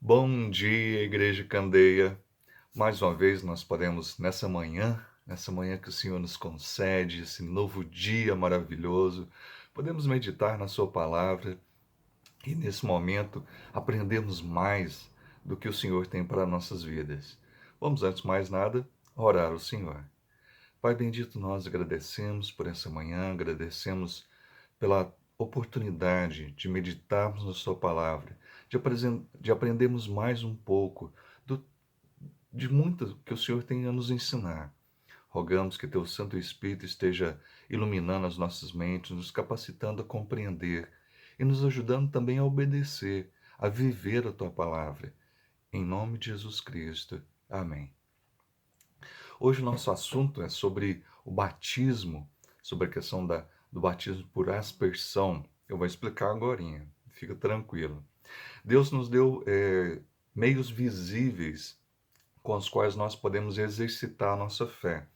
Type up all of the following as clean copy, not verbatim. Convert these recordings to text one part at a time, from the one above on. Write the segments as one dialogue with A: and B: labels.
A: Bom dia, Igreja Candeia. Mais uma vez nós podemos, nessa manhã que o Senhor nos concede, esse novo dia maravilhoso, podemos meditar na Sua palavra e, nesse momento, aprendermos mais do que o Senhor tem para nossas vidas. Vamos, antes de mais nada, orar ao Senhor. Pai bendito, nós agradecemos por essa manhã, agradecemos pela oportunidade de meditarmos na Sua palavra, de aprendermos mais um pouco do, de muito que o Senhor tem a nos ensinar. Rogamos que Teu Santo Espírito esteja iluminando as nossas mentes, nos capacitando a compreender e nos ajudando também a obedecer, a viver a Tua palavra. Em nome de Jesus Cristo. Amém. Hoje o nosso assunto é sobre o batismo, sobre a questão do batismo por aspersão. Eu vou explicar agora, fica tranquilo. Deus nos deu meios visíveis com os quais nós podemos exercitar a nossa fé.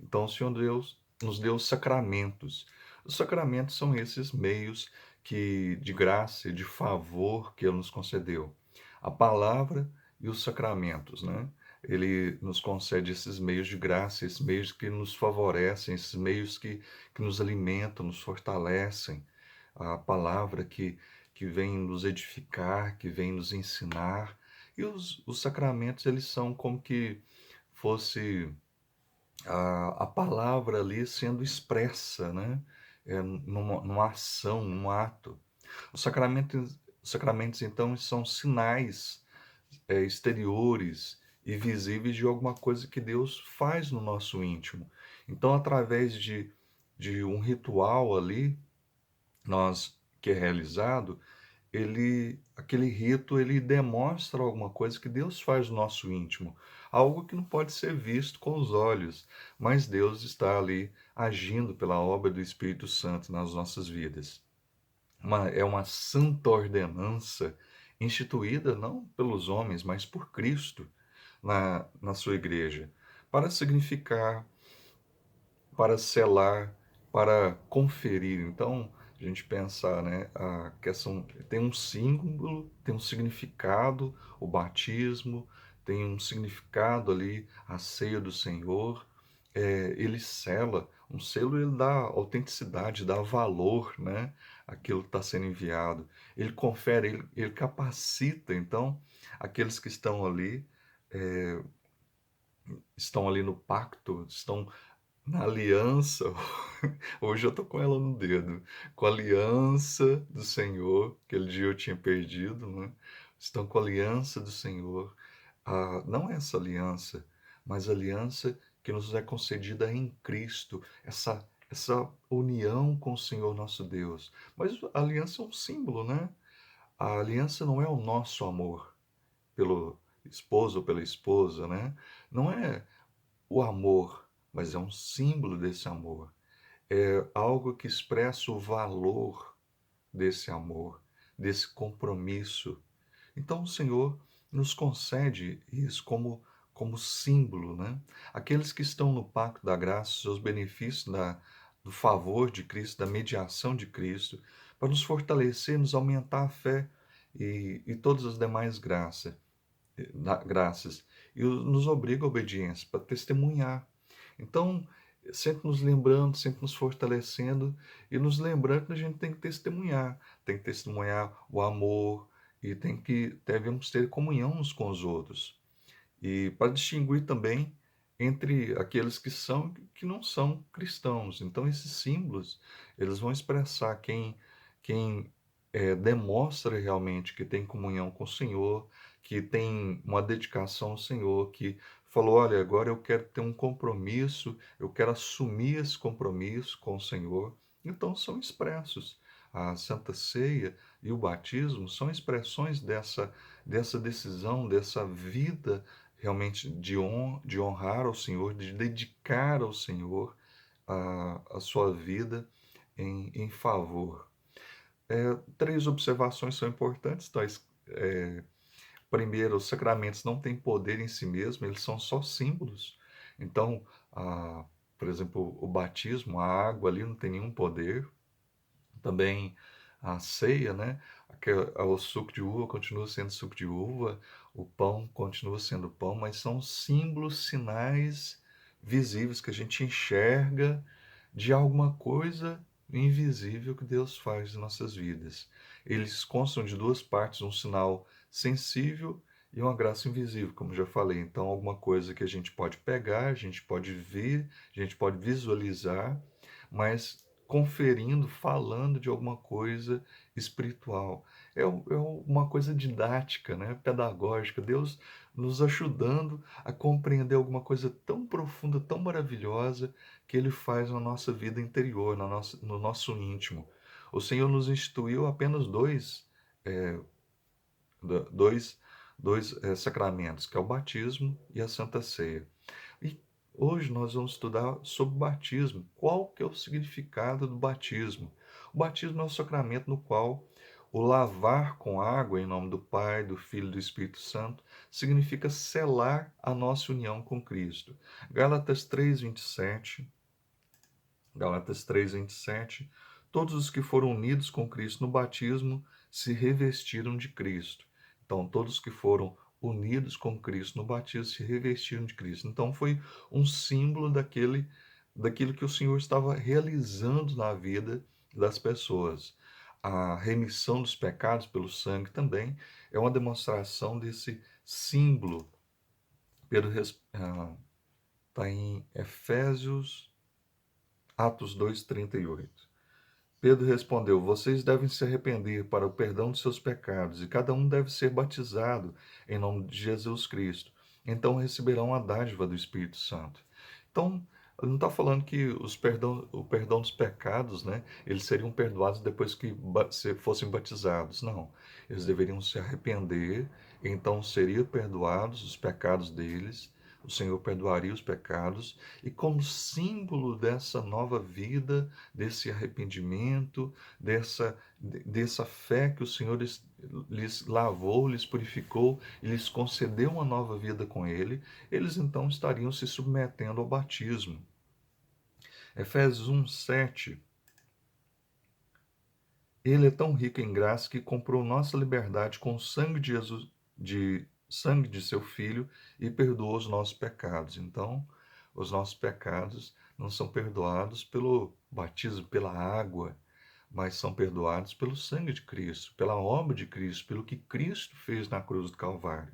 A: Então, o Senhor Deus nos deu sacramentos. Os sacramentos são esses meios de graça e de favor que Ele nos concedeu. A palavra e os sacramentos, né? Ele nos concede esses meios de graça, esses meios que nos favorecem, esses meios que nos alimentam, nos fortalecem. A palavra que vem nos edificar, que vem nos ensinar. E os sacramentos, eles são como que fosse a palavra ali sendo expressa, né? Numa ação, num ato. Os sacramentos, então, são sinais exteriores e visíveis de alguma coisa que Deus faz no nosso íntimo. Então, através de um ritual ali, que é realizado, aquele rito, ele demonstra alguma coisa que Deus faz no nosso íntimo, algo que não pode ser visto com os olhos, mas Deus está ali agindo pela obra do Espírito Santo nas nossas vidas. É uma santa ordenança instituída não pelos homens, mas por Cristo na sua igreja, para significar, para selar, para conferir. Então, a gente pensar, né, a questão tem um símbolo, tem um significado, o batismo tem um significado ali, a ceia do Senhor, ele sela, um selo ele dá autenticidade, dá valor, né, aquilo que está sendo enviado. Ele confere, ele capacita, então, aqueles que eh, estão ali no pacto, estão na aliança, hoje eu tô com ela no dedo, com a aliança do Senhor, aquele dia eu tinha perdido, né? Estão com a aliança do Senhor, não essa aliança, mas a aliança que nos é concedida em Cristo, essa união com o Senhor nosso Deus. Mas a aliança é um símbolo, né? A aliança não é o nosso amor pelo esposo ou pela esposa, né? Não é o amor, mas é um símbolo desse amor. É algo que expressa o valor desse amor, desse compromisso. Então o Senhor nos concede isso como símbolo, né? Aqueles que estão no pacto da graça, os benefícios do favor de Cristo, da mediação de Cristo, para nos fortalecer, nos aumentar a fé e todas as demais graças, e nos obriga à obediência, para testemunhar. Então, sempre nos lembrando, sempre nos fortalecendo e nos lembrando que a gente tem que testemunhar o amor e devemos ter comunhão uns com os outros. E para distinguir também entre aqueles que não são cristãos. Então, esses símbolos, eles vão expressar quem demonstra realmente que tem comunhão com o Senhor, que tem uma dedicação ao Senhor, que falou: olha, agora eu quero ter um compromisso, eu quero assumir esse compromisso com o Senhor. Então, são expressos. A Santa Ceia e o batismo são expressões dessa decisão, dessa vida realmente de honrar ao Senhor, de dedicar ao Senhor a sua vida em favor. Três observações são importantes, tais. Primeiro, os sacramentos não têm poder em si mesmos, eles são só símbolos. Então, por exemplo, o batismo, a água ali não tem nenhum poder. Também a ceia, né? O suco de uva continua sendo suco de uva, o pão continua sendo pão, mas são símbolos, sinais visíveis que a gente enxerga de alguma coisa invisível que Deus faz em nossas vidas. Eles constam de duas partes, um sinal sensível e uma graça invisível, como já falei. Então, alguma coisa que a gente pode pegar, a gente pode ver, a gente pode visualizar, mas conferindo, falando de alguma coisa espiritual. É uma coisa didática, né? Pedagógica. Deus nos ajudando a compreender alguma coisa tão profunda, tão maravilhosa que Ele faz na nossa vida interior, no nosso íntimo. O Senhor nos instituiu apenas eh, dois, dois sacramentos, que é o batismo e a Santa Ceia. E hoje nós vamos estudar sobre o batismo. Qual que é o significado do batismo? O batismo é um sacramento no qual o lavar com água em nome do Pai, do Filho e do Espírito Santo significa selar a nossa união com Cristo. Gálatas 3:27. Gálatas 3:27. Todos os que foram unidos com Cristo no batismo se revestiram de Cristo. Então, todos que foram unidos com Cristo no batismo se revestiram de Cristo. Então, foi um símbolo daquilo que o Senhor estava realizando na vida das pessoas. A remissão dos pecados pelo sangue também é uma demonstração desse símbolo. Pedro está em Efésios, Atos 2:38. Pedro respondeu: Vocês devem se arrepender para o perdão de seus pecados, e cada um deve ser batizado em nome de Jesus Cristo. Então receberão a dádiva do Espírito Santo. Então, ele não está falando que o perdão dos pecados, né, eles seriam perdoados depois que fossem batizados. Não. Eles deveriam se arrepender, então seriam perdoados os pecados deles. O Senhor perdoaria os pecados, e como símbolo dessa nova vida, desse arrependimento, dessa fé que o Senhor lhes lavou, lhes purificou e lhes concedeu uma nova vida com Ele, eles então estariam se submetendo ao batismo. Efésios 1:7. Ele é tão rico em graça que comprou nossa liberdade com o sangue de Jesus, de sangue de seu Filho, e perdoou os nossos pecados. Então, os nossos pecados não são perdoados pelo batismo, pela água, mas são perdoados pelo sangue de Cristo, pela obra de Cristo, pelo que Cristo fez na cruz do Calvário.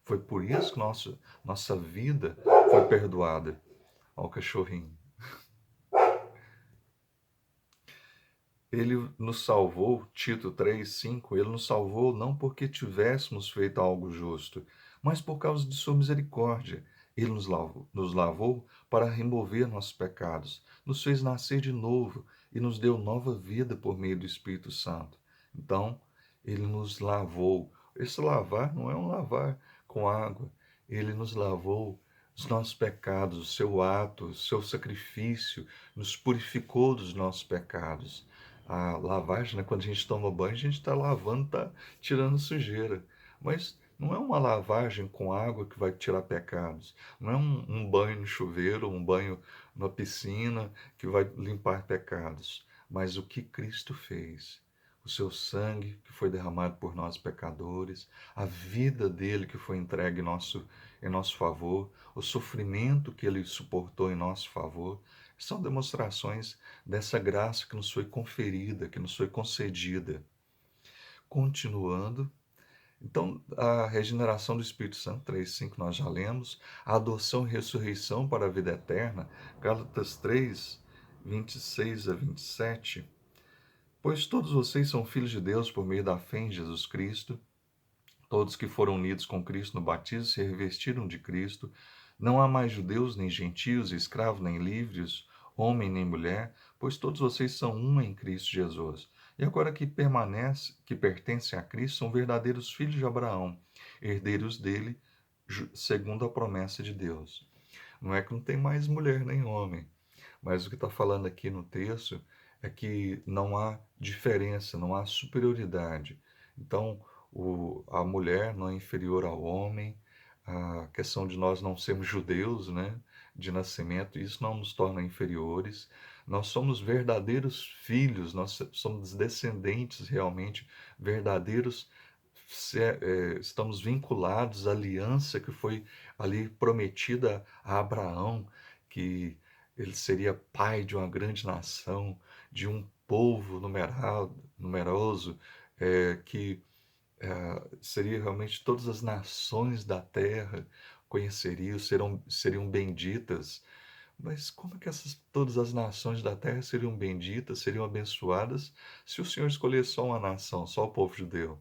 A: Foi por isso que nossa vida foi perdoada. Olha o cachorrinho. Ele nos salvou, Tito 3:5, ele nos salvou não porque tivéssemos feito algo justo, mas por causa de sua misericórdia. Ele nos lavou para remover nossos pecados, nos fez nascer de novo e nos deu nova vida por meio do Espírito Santo. Então, ele nos lavou. Esse lavar não é um lavar com água, ele nos lavou os nossos pecados, o seu ato, o seu sacrifício, nos purificou dos nossos pecados. A lavagem, né? Quando a gente toma banho, a gente está lavando, está tirando sujeira. Mas não é uma lavagem com água que vai tirar pecados. Não é um banho no chuveiro, um banho na piscina que vai limpar pecados. Mas o que Cristo fez. O seu sangue que foi derramado por nós pecadores, a vida dele que foi entregue em nosso favor, o sofrimento que ele suportou em nosso favor, são demonstrações dessa graça que nos foi conferida, que nos foi concedida. Continuando, então, a regeneração do Espírito Santo, 3:5 nós já lemos, a adoção e ressurreição para a vida eterna, Gálatas 3:26 a 27. Pois todos vocês são filhos de Deus por meio da fé em Jesus Cristo. Todos que foram unidos com Cristo no batismo se revestiram de Cristo. Não há mais judeus, nem gentios, escravos, nem livres, homem nem mulher, pois todos vocês são um em Cristo Jesus. E agora que pertencem a Cristo, são verdadeiros filhos de Abraão, herdeiros dele, segundo a promessa de Deus. Não é que não tem mais mulher nem homem, mas o que está falando aqui no texto é que não há diferença, não há superioridade. Então, a mulher não é inferior ao homem, a questão de nós não sermos judeus, né, de nascimento, isso não nos torna inferiores. Nós somos verdadeiros filhos, nós somos descendentes realmente verdadeiros, estamos vinculados à aliança que foi ali prometida a Abraão, que ele seria pai de uma grande nação, de um povo numeroso, que seria realmente todas as nações da terra conheceriam, seriam benditas. Mas como é que todas as nações da terra seriam benditas, seriam abençoadas, se o Senhor escolher só uma nação, só o povo judeu?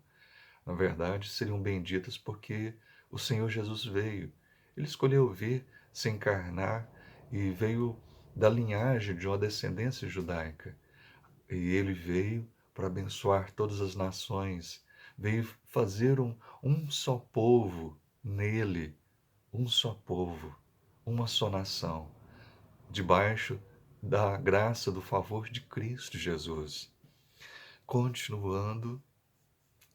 A: Na verdade, seriam benditas porque o Senhor Jesus veio. Ele escolheu vir, se encarnar e veio da linhagem de uma descendência judaica. E ele veio para abençoar todas as nações, veio fazer um só povo nele, um só povo, uma só nação, debaixo da graça, do favor de Cristo Jesus. Continuando,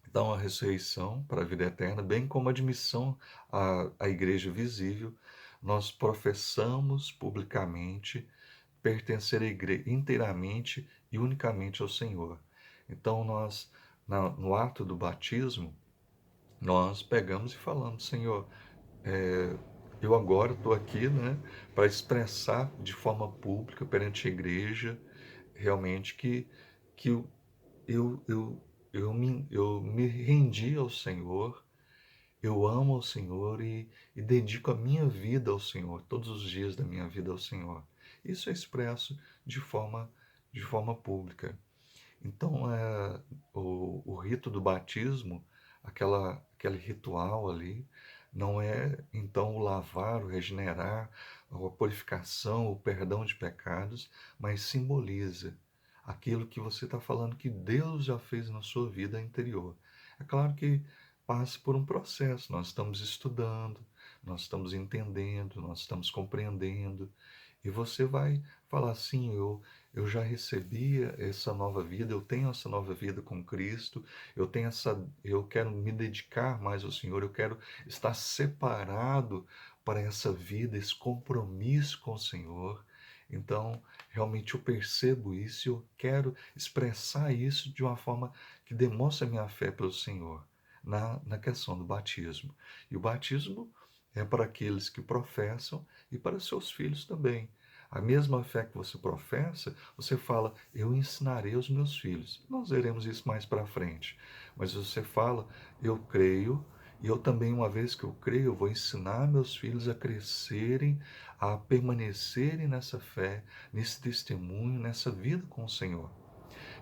A: então a ressurreição para a vida eterna, bem como a admissão à igreja visível, nós professamos publicamente pertencer à igreja inteiramente e unicamente ao Senhor. Então nós, no ato do batismo, nós pegamos e falamos, Senhor, eu agora estou aqui, né, para expressar de forma pública perante a igreja realmente que eu, eu, eu me rendi ao Senhor, eu amo ao Senhor e dedico a minha vida ao Senhor, todos os dias da minha vida ao Senhor. Isso é expresso de forma pública. Então, o rito do batismo, aquele ritual ali, não é então o lavar, o regenerar, a purificação, o perdão de pecados, mas simboliza aquilo que você está falando que Deus já fez na sua vida interior. É claro que passa por um processo, nós estamos estudando, nós estamos entendendo, nós estamos compreendendo, e você vai falar assim, eu já recebi essa nova vida, eu tenho essa nova vida com Cristo, eu quero me dedicar mais ao Senhor, eu quero estar separado para essa vida, esse compromisso com o Senhor. Então, realmente eu percebo isso e eu quero expressar isso de uma forma que demonstre a minha fé pelo Senhor, na questão do batismo. E o batismo é para aqueles que professam e para seus filhos também. A mesma fé que você professa, você fala, eu ensinarei aos meus filhos. Nós veremos isso mais para frente. Mas você fala, eu creio, e eu também, uma vez que eu creio, eu vou ensinar meus filhos a crescerem, a permanecerem nessa fé, nesse testemunho, nessa vida com o Senhor.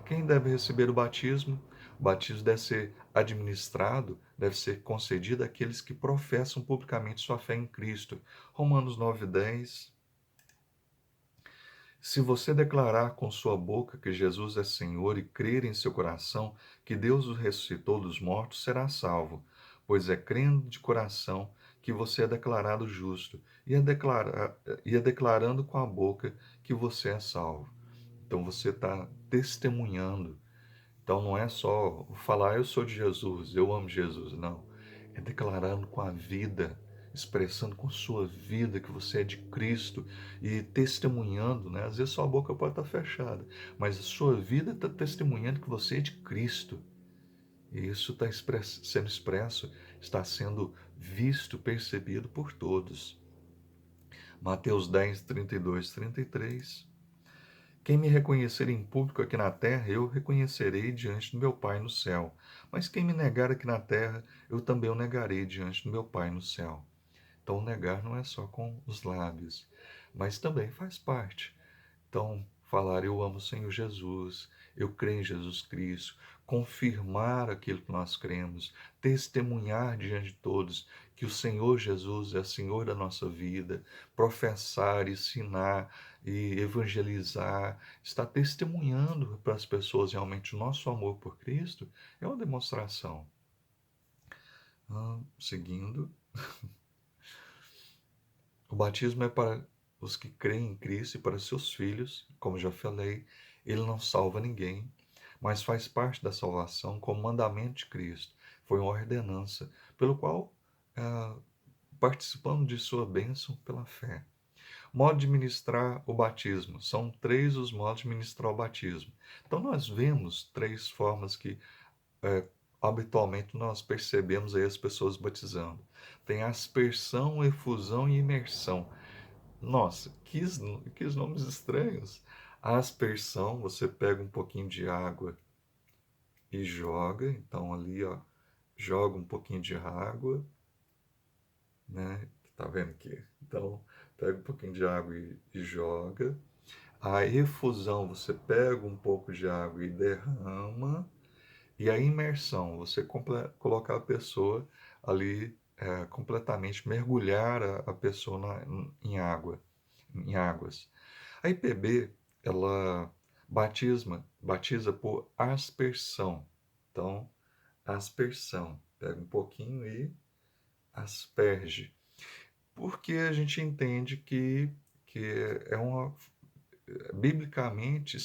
A: Quem deve receber o batismo? O batismo deve ser administrado, deve ser concedido àqueles que professam publicamente sua fé em Cristo. Romanos 9:10. Se você declarar com sua boca que Jesus é Senhor e crer em seu coração que Deus o ressuscitou dos mortos, será salvo, pois é crendo de coração que você é declarado justo e é declarando com a boca que você é salvo. Então você está testemunhando. Então não é só falar eu sou de Jesus, eu amo Jesus, não. É declarando com a vida, expressando com sua vida que você é de Cristo e testemunhando, né? Às vezes sua boca pode estar fechada, mas a sua vida está testemunhando que você é de Cristo. E isso está sendo expresso, está sendo visto, percebido por todos. Mateus 10, 32, 33. Quem me reconhecer em público aqui na terra, eu reconhecerei diante do meu Pai no céu. Mas quem me negar aqui na terra, eu também o negarei diante do meu Pai no céu. Então, negar não é só com os lábios, mas também faz parte. Então, falar eu amo o Senhor Jesus, eu creio em Jesus Cristo, confirmar aquilo que nós cremos, testemunhar diante de todos que o Senhor Jesus é o Senhor da nossa vida, professar, ensinar e evangelizar, estar testemunhando para as pessoas realmente o nosso amor por Cristo, é uma demonstração. Seguindo, o batismo é para os que creem em Cristo e para seus filhos, como já falei, ele não salva ninguém, mas faz parte da salvação como mandamento de Cristo. Foi uma ordenança, pelo qual participamos de sua bênção pela fé. Modo de ministrar o batismo. São 3 os modos de ministrar o batismo. Então, nós vemos 3 formas que é, habitualmente nós percebemos aí as pessoas batizando. Tem aspersão, efusão e imersão. Nossa, que nomes estranhos. A aspersão, você pega um pouquinho de água e joga. Então ali, ó, joga um pouquinho de água, né? Tá vendo aqui? Então, pega um pouquinho de água e joga. A efusão, você pega um pouco de água e derrama. E a imersão, você colocar a pessoa ali completamente, mergulhar a pessoa em água, em águas. A IPB, ela batiza por aspersão. Então, aspersão, pega um pouquinho e asperge. Porque a gente entende que é uma, biblicamente,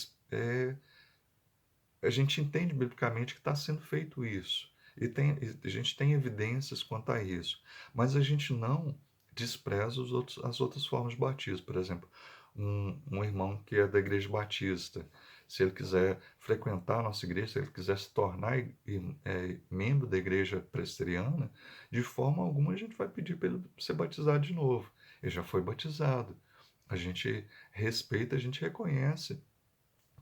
A: a gente entende biblicamente que está sendo feito isso. A gente tem evidências quanto a isso. Mas a gente não despreza as outras formas de batismo. Por exemplo, um irmão que é da igreja batista, se ele quiser frequentar a nossa igreja, se ele quiser se tornar membro da igreja presbiteriana, de forma alguma a gente vai pedir para ele ser batizado de novo. Ele já foi batizado. A gente respeita, a gente reconhece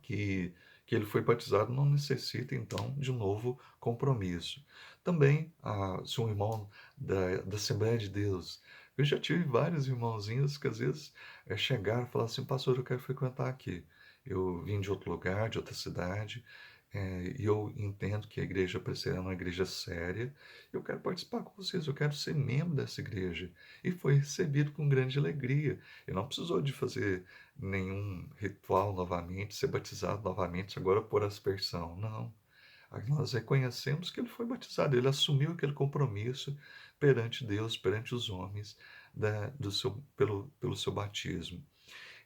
A: que, que ele foi batizado não necessita, então, de um novo compromisso. Também, se um irmão da Assembleia de Deus, eu já tive vários irmãozinhos que às vezes chegaram e falaram assim, pastor, eu quero frequentar aqui. Eu vim de outro lugar, de outra cidade, e eu entendo que a igreja presbiteriana é uma igreja séria, eu quero participar com vocês, eu quero ser membro dessa igreja. E foi recebido com grande alegria. Ele não precisou de fazer nenhum ritual novamente, ser batizado novamente, agora por aspersão. Não. Nós reconhecemos que ele foi batizado, ele assumiu aquele compromisso perante Deus, perante os homens, pelo seu batismo.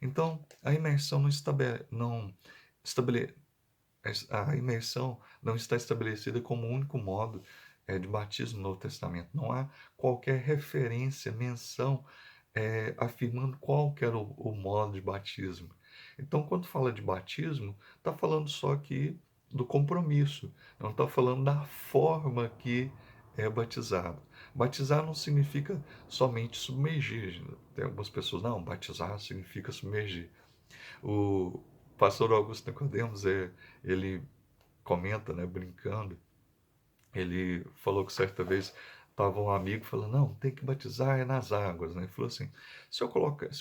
A: Então, a imersão não estabele, a imersão não está estabelecida como o único modo de batismo no Novo Testamento. Não há qualquer referência, menção afirmando qual que era o modo de batismo. Então, quando fala de batismo, está falando só aqui do compromisso, não está falando da forma que é batizado. Batizar não significa somente submergir. Tem algumas pessoas, não, batizar significa submergir. O pastor Augusto Nicodemos, ele comenta, né, brincando, ele falou que certa vez estava um amigo falando, não, tem que batizar é nas águas, né? Ele falou assim, se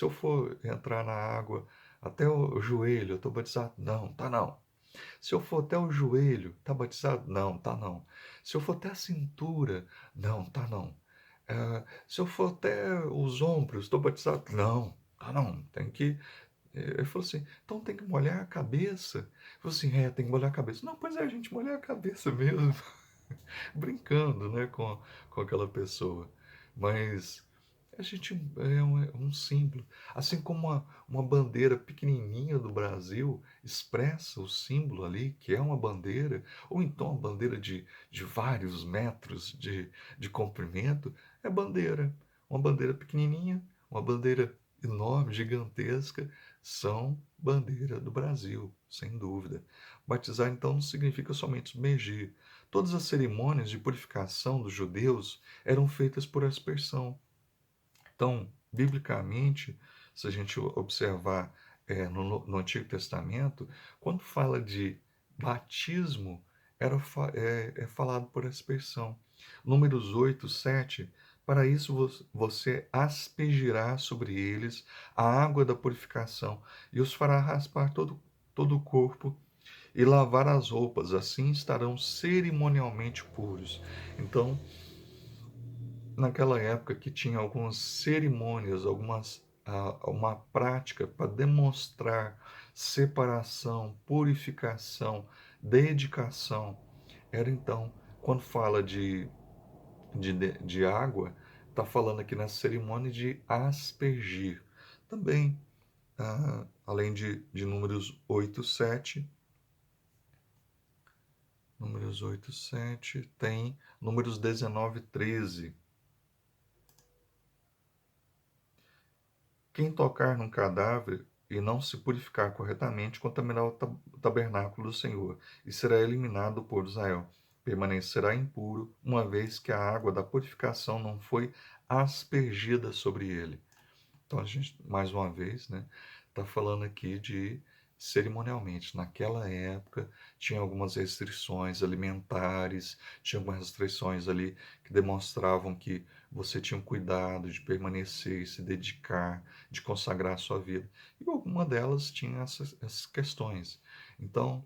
A: eu for entrar na água até o joelho, eu estou batizado? Não, tá não. Se eu for até o joelho, tá batizado? Não, tá não. Se eu for até a cintura, não, tá não. Se eu for até os ombros, estou batizado? Não, tá não. Tem que ele falou assim, então tem que molhar a cabeça. Eu falei assim, tem que molhar a cabeça. Não, pois é, a gente molhar a cabeça mesmo. Brincando, né, com aquela pessoa. Mas a gente é um símbolo. Assim como uma bandeira pequenininha do Brasil expressa o símbolo ali, que é uma bandeira, ou então uma bandeira de vários metros de comprimento, é bandeira. Uma bandeira pequenininha, uma bandeira enorme, gigantesca, são bandeira do Brasil, sem dúvida. Batizar, então, não significa somente submergir. Todas as cerimônias de purificação dos judeus eram feitas por aspersão. Então, biblicamente, se a gente observar no Antigo Testamento, quando fala de batismo, é falado por aspersão. Números 8, 7. Para isso você aspergirá sobre eles a água da purificação e os fará raspar todo o corpo e lavar as roupas, assim estarão cerimonialmente puros. Então, naquela época que tinha algumas cerimônias, uma prática para demonstrar separação, purificação, dedicação. Era então, quando fala de água, está falando aqui na cerimônia de aspergir. Também, além de números 8, 7, tem números 19, 13. Quem tocar num cadáver e não se purificar corretamente, contaminará o tabernáculo do Senhor, e será eliminado do povo de Israel. Permanecerá impuro, uma vez que a água da purificação não foi aspergida sobre ele. Então a gente, mais uma vez, né, está falando aqui de cerimonialmente. Naquela época tinha algumas restrições alimentares, tinha algumas restrições ali que demonstravam que você tinha um cuidado de permanecer, se dedicar, de consagrar a sua vida. E alguma delas tinha essas questões. Então,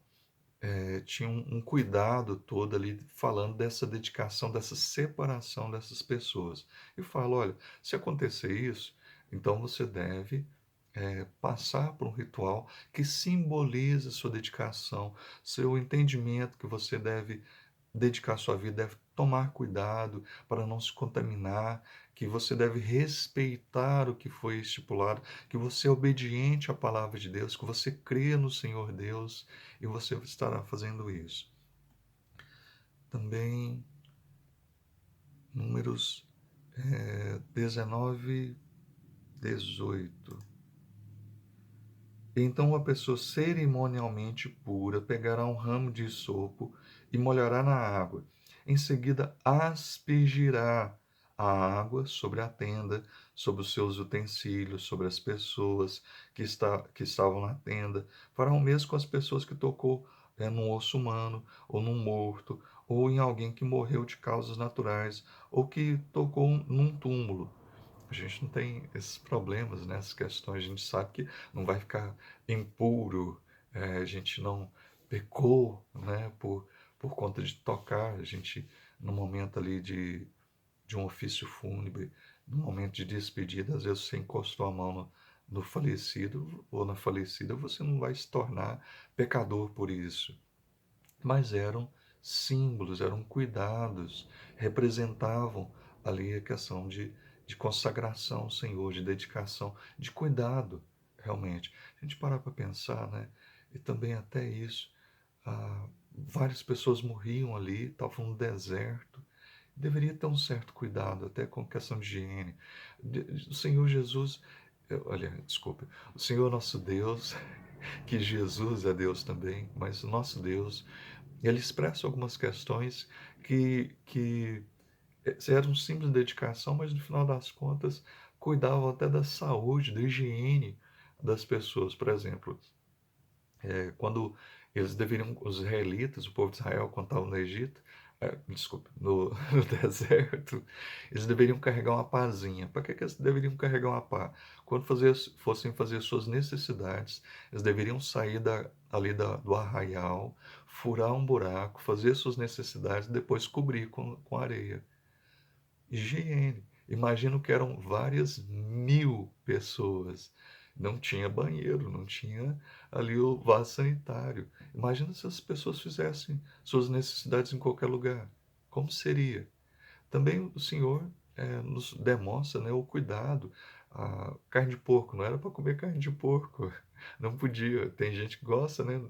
A: tinha um cuidado todo ali falando dessa dedicação, dessa separação dessas pessoas. E fala, olha, se acontecer isso, então você deve passar por um ritual que simboliza sua dedicação, seu entendimento que você deve dedicar sua vida, deve tomar cuidado para não se contaminar, que você deve respeitar o que foi estipulado, que você é obediente à palavra de Deus, que você crê no Senhor Deus e você estará fazendo isso. Também, Números 19, 18. Então uma pessoa cerimonialmente pura pegará um ramo de hisopo e molhará na água. Em seguida, aspergirá a água sobre a tenda, sobre os seus utensílios, sobre as pessoas que estavam na tenda. Fará o mesmo com as pessoas que tocou num osso humano, ou num morto, ou em alguém que morreu de causas naturais, ou que tocou num túmulo. A gente não tem esses problemas, né? Essas questões. A gente sabe que não vai ficar impuro, a gente não pecou, né? Por conta de tocar. A gente, no momento ali de um ofício fúnebre, no momento de despedida, às vezes você encostou a mão no falecido ou na falecida, você não vai se tornar pecador por isso. Mas eram símbolos, eram cuidados, representavam ali a questão de consagração ao Senhor, de dedicação, de cuidado, realmente. A gente parar para pensar, né? E também até isso, várias pessoas morriam ali, estavam no deserto, deveria ter um certo cuidado, até com questão de higiene. O Senhor Jesus, olha, desculpe, o Senhor nosso Deus, que Jesus é Deus também, mas o nosso Deus, ele expressa algumas questões que eram simples de dedicação, mas no final das contas cuidavam até da saúde, da higiene das pessoas. Por exemplo, quando eles deveriam, os israelitas, o povo de Israel, quando estava no Egito, desculpa, no deserto, eles deveriam carregar uma pazinha. Para que eles deveriam carregar uma pá? Quando fossem fazer suas necessidades, eles deveriam sair do arraial, furar um buraco, fazer suas necessidades e depois cobrir com areia. Higiene. Imagino que eram várias mil pessoas. Não tinha banheiro, não tinha ali o vaso sanitário. Imagina se as pessoas fizessem suas necessidades em qualquer lugar. Como seria? Também o Senhor nos demonstra, né, o cuidado. A carne de porco, não era para comer carne de porco. Não podia. Tem gente que gosta, né?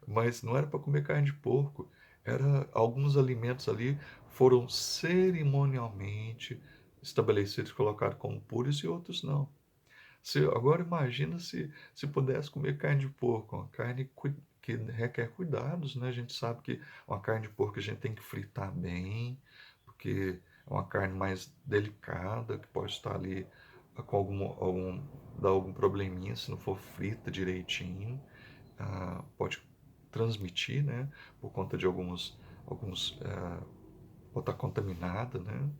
A: Mas não era para comer carne de porco. Era alguns alimentos ali foram cerimonialmente estabelecidos, colocados como puros e outros não. Agora imagina se pudesse comer carne de porco, uma carne que requer cuidados, né? A gente sabe que uma carne de porco a gente tem que fritar bem, porque é uma carne mais delicada, que pode estar ali com dar algum probleminha se não for frita direitinho. Pode transmitir, né? Por conta de pode estar contaminada, né?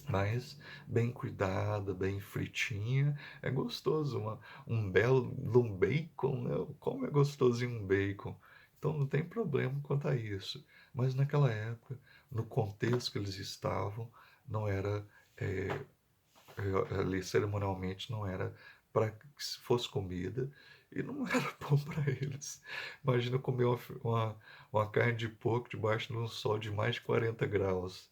A: Mas bem cuidada, bem fritinha, é gostoso. Um belo um bacon, né? Como é gostosinho um bacon. Então não tem problema quanto a isso. Mas naquela época, no contexto que eles estavam, não era, é, ali cerimonialmente, não era para que fosse comida e não era bom para eles. Imagina comer uma carne de porco debaixo de um sol de mais de 40 graus.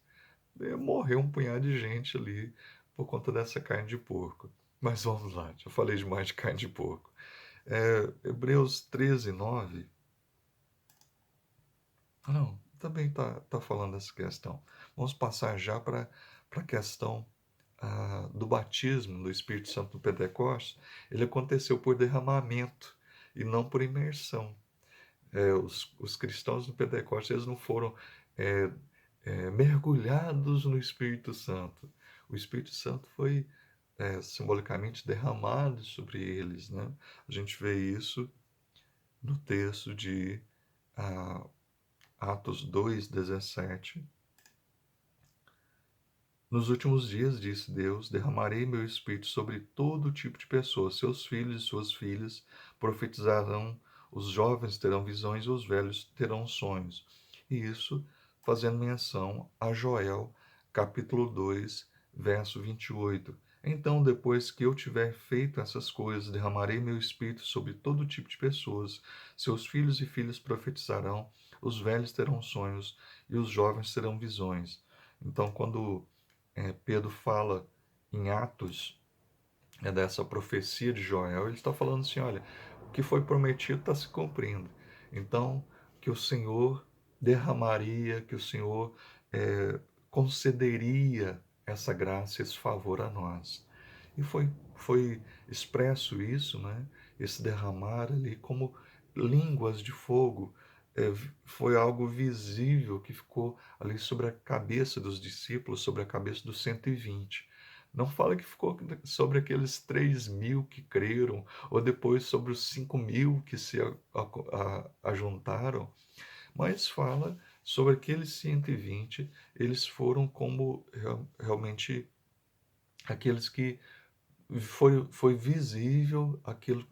A: Morreu um punhado de gente ali por conta dessa carne de porco. Mas vamos lá, já falei demais de carne de porco. Hebreus 13, 9. Não, também tá falando dessa questão. Vamos passar já para a questão do batismo do Espírito Santo no Pentecostes, ele aconteceu por derramamento e não por imersão. Os cristãos no Pentecostes eles não foram é, mergulhados no Espírito Santo. O Espírito Santo foi simbolicamente derramado sobre eles, né? A gente vê isso no texto de ah, Atos 2:17. Nos últimos dias, disse Deus, derramarei meu espírito sobre todo tipo de pessoas. Seus filhos e suas filhas profetizarão, os jovens terão visões e os velhos terão sonhos. E isso fazendo menção a Joel, capítulo 2, verso 28. Então, depois que eu tiver feito essas coisas, derramarei meu espírito sobre todo tipo de pessoas. Seus filhos e filhas profetizarão, os velhos terão sonhos e os jovens terão visões. Então, quando Pedro fala em Atos, dessa profecia de Joel, ele está falando assim: olha, o que foi prometido está se cumprindo. Então, que o Senhor derramaria, que o Senhor é, concederia essa graça, esse favor a nós. E foi expresso isso, né? Esse derramar ali, como línguas de fogo, é, foi algo visível que ficou ali sobre a cabeça dos discípulos, sobre a cabeça dos 120. Não fala que ficou sobre aqueles 3.000 que creram, ou depois sobre os 5.000 que se ajuntaram, mas fala sobre aqueles 120, eles foram como realmente aqueles que foi visível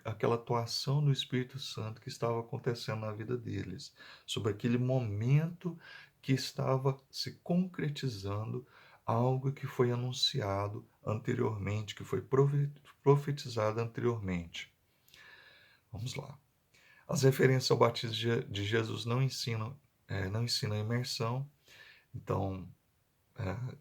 A: aquela atuação do Espírito Santo que estava acontecendo na vida deles, sobre aquele momento que estava se concretizando algo que foi anunciado anteriormente, que foi profetizado anteriormente. Vamos lá. As referências ao batismo de Jesus não ensinam imersão, então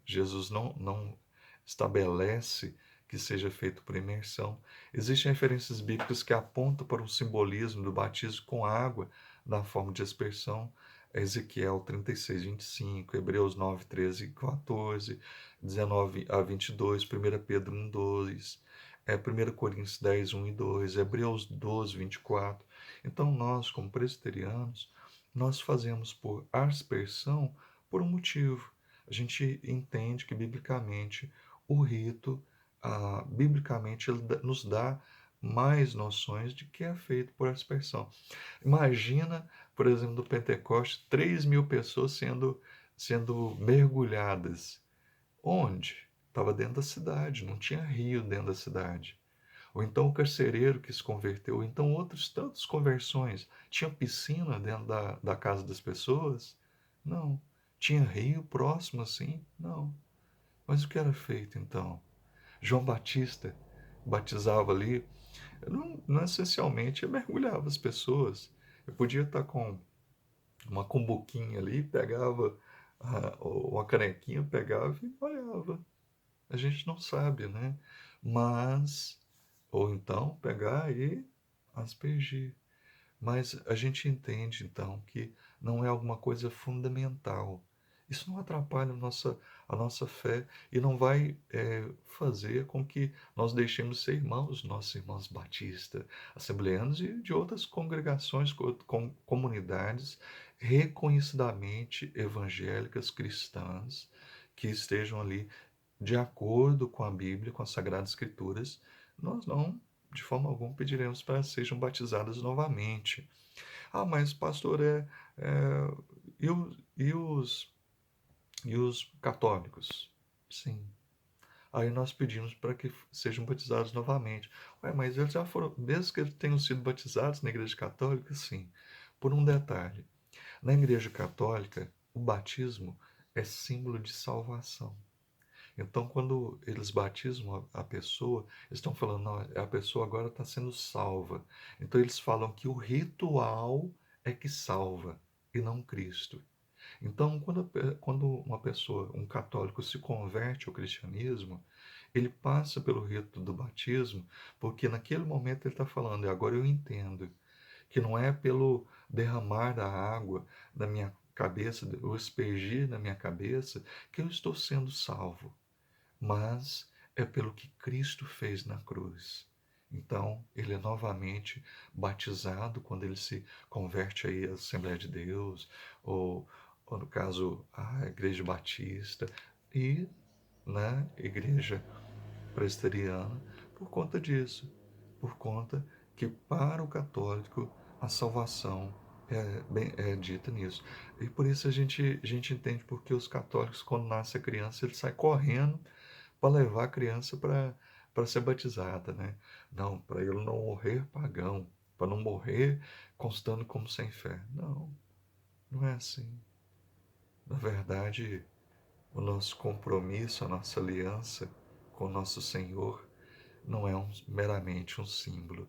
A: Jesus não estabelece que seja feito por imersão. Existem referências bíblicas que apontam para o simbolismo do batismo com água na forma de aspersão. Ezequiel 36:25, Hebreus 9:13 e 14, 19 a 22, 1 Pedro 1:2, 1 Coríntios 10:1 e 2, Hebreus 12:24. Então nós, como presbiterianos, nós fazemos por aspersão por um motivo. A gente entende que biblicamente o rito, biblicamente, ele nos dá mais noções de que é feito por aspersão. Imagina, por exemplo, do Pentecoste, 3.000 pessoas sendo mergulhadas. Onde? Estava dentro da cidade, não tinha rio dentro da cidade. Ou então o carcereiro que se converteu, ou então outros tantos conversões. Tinha piscina dentro da casa das pessoas? Não. Tinha rio próximo assim? Não. Mas o que era feito então? João Batista batizava ali, não essencialmente mergulhava as pessoas. Eu podia estar com uma cumbuquinha ali, pegava uma canequinha, pegava e olhava. A gente não sabe, né? Mas, ou então pegar e aspergir. Mas a gente entende, então, que não é alguma coisa fundamental. Isso não atrapalha a nossa fé e não vai fazer com que nós deixemos de ser irmãos, nossos irmãos batistas, assembleanos e de outras congregações, comunidades reconhecidamente evangélicas cristãs que estejam ali de acordo com a Bíblia, com as Sagradas Escrituras. Nós não, de forma alguma, pediremos para que sejam batizadas novamente. Ah, mas pastor, e, os católicos? Sim. Aí nós pedimos para que sejam batizados novamente. Ué, mas eles já foram, mesmo que eles tenham sido batizados na Igreja Católica? Sim. Por um detalhe. Na Igreja Católica, o batismo é símbolo de salvação. Então, quando eles batizam a pessoa, eles estão falando, não, a pessoa agora está sendo salva. Então, eles falam que o ritual é que salva e não Cristo. Então, quando uma pessoa, um católico, se converte ao cristianismo, ele passa pelo rito do batismo, porque naquele momento ele está falando, e agora eu entendo, que não é pelo derramar da água na minha cabeça, o aspergir na minha cabeça, que eu estou sendo salvo, mas é pelo que Cristo fez na cruz. Então, ele é novamente batizado quando ele se converte aí à Assembleia de Deus, ou no caso, à Igreja Batista, e na Igreja Presbiteriana, por conta disso, por conta que para o católico a salvação é dita nisso. E por isso a gente entende porque os católicos, quando nasce a criança, ele sai correndo para levar a criança para ser batizada, né? Não, para ele não morrer pagão, para não morrer constando como sem fé. Não, não é assim. Na verdade, o nosso compromisso, a nossa aliança com o nosso Senhor não é meramente um símbolo,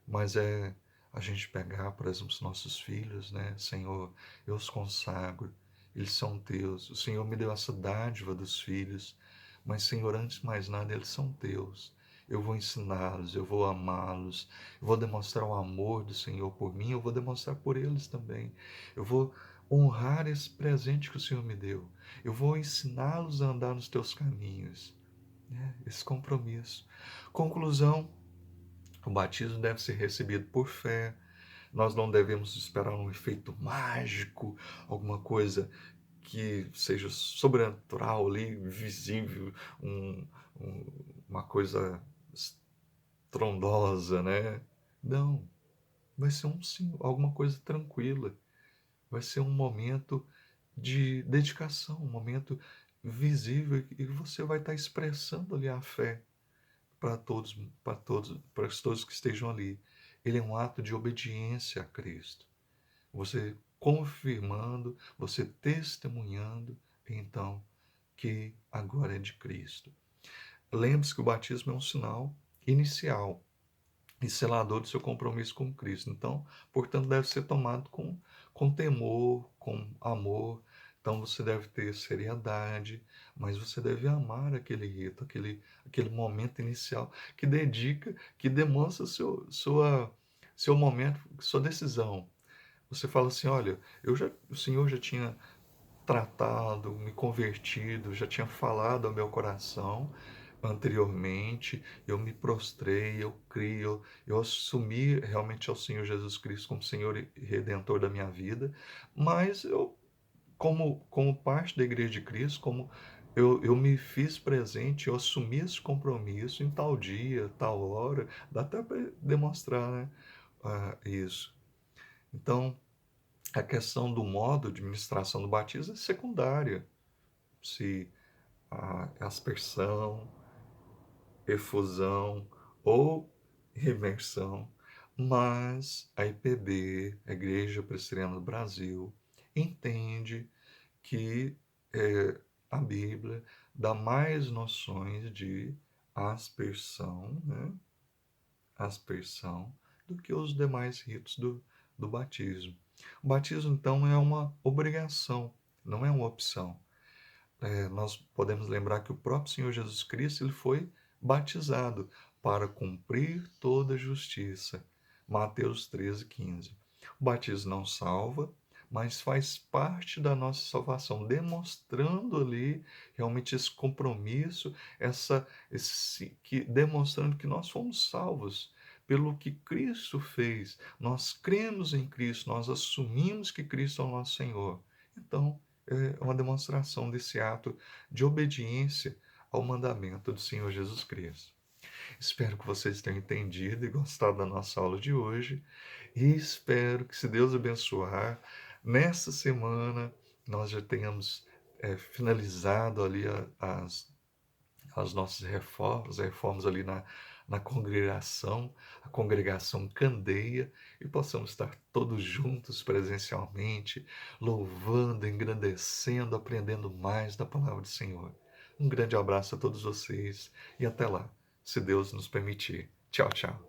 A: mas é a gente pegar, por exemplo, os nossos filhos, né? Senhor, eu os consagro, eles são teus. O Senhor me deu essa dádiva dos filhos, mas, Senhor, antes de mais nada, eles são teus. Eu vou ensiná-los, eu vou amá-los, eu vou demonstrar o amor do Senhor por mim, eu vou demonstrar por eles também. Eu vou honrar esse presente que o Senhor me deu. Eu vou ensiná-los a andar nos teus caminhos, né? Esse compromisso. Conclusão: o batismo deve ser recebido por fé. Nós não devemos esperar um efeito mágico, alguma coisa que seja sobrenatural ali, visível, um, uma coisa estrondosa, né? Não, vai ser sim, alguma coisa tranquila. Vai ser um momento de dedicação, um momento visível e você vai estar expressando ali a fé para todos que estejam ali. Ele é um ato de obediência a Cristo. Você confirmando, você testemunhando, então, que agora é de Cristo. Lembre-se que o batismo é um sinal inicial e selador do seu compromisso com Cristo. Então, portanto, deve ser tomado com temor, com amor. Então, você deve ter seriedade, mas você deve amar aquele rito, aquele momento inicial que dedica, que demonstra seu momento, sua decisão. Você fala assim: olha, o Senhor já tinha tratado, me convertido, já tinha falado ao meu coração anteriormente, eu me prostrei, eu criei, eu assumi realmente ao Senhor Jesus Cristo como Senhor e Redentor da minha vida, mas eu, como parte da Igreja de Cristo, como eu me fiz presente, eu assumi esse compromisso em tal dia, tal hora, dá até para demonstrar, né, isso. Então, a questão do modo de ministração do batismo é secundária. Se a aspersão, efusão ou imersão, mas a IPB, a Igreja Presbiteriana do Brasil, entende que a Bíblia dá mais noções de aspersão, né? Aspersão, do que os demais ritos do batismo. O batismo, então, é uma obrigação, não é uma opção. Nós podemos lembrar que o próprio Senhor Jesus Cristo ele foi batizado para cumprir toda a justiça. Mateus 13:15. O batismo não salva, mas faz parte da nossa salvação, demonstrando ali realmente esse compromisso, demonstrando que nós fomos salvos pelo que Cristo fez. Nós cremos em Cristo, nós assumimos que Cristo é o nosso Senhor. Então, é uma demonstração desse ato de obediência ao mandamento do Senhor Jesus Cristo. Espero que vocês tenham entendido e gostado da nossa aula de hoje e espero que, se Deus abençoar, nesta semana nós já tenhamos finalizado ali as nossas reformas ali na congregação, a congregação Candeia, e possamos estar todos juntos presencialmente, louvando, engrandecendo, aprendendo mais da palavra do Senhor. Um grande abraço a todos vocês e até lá, se Deus nos permitir. Tchau, tchau.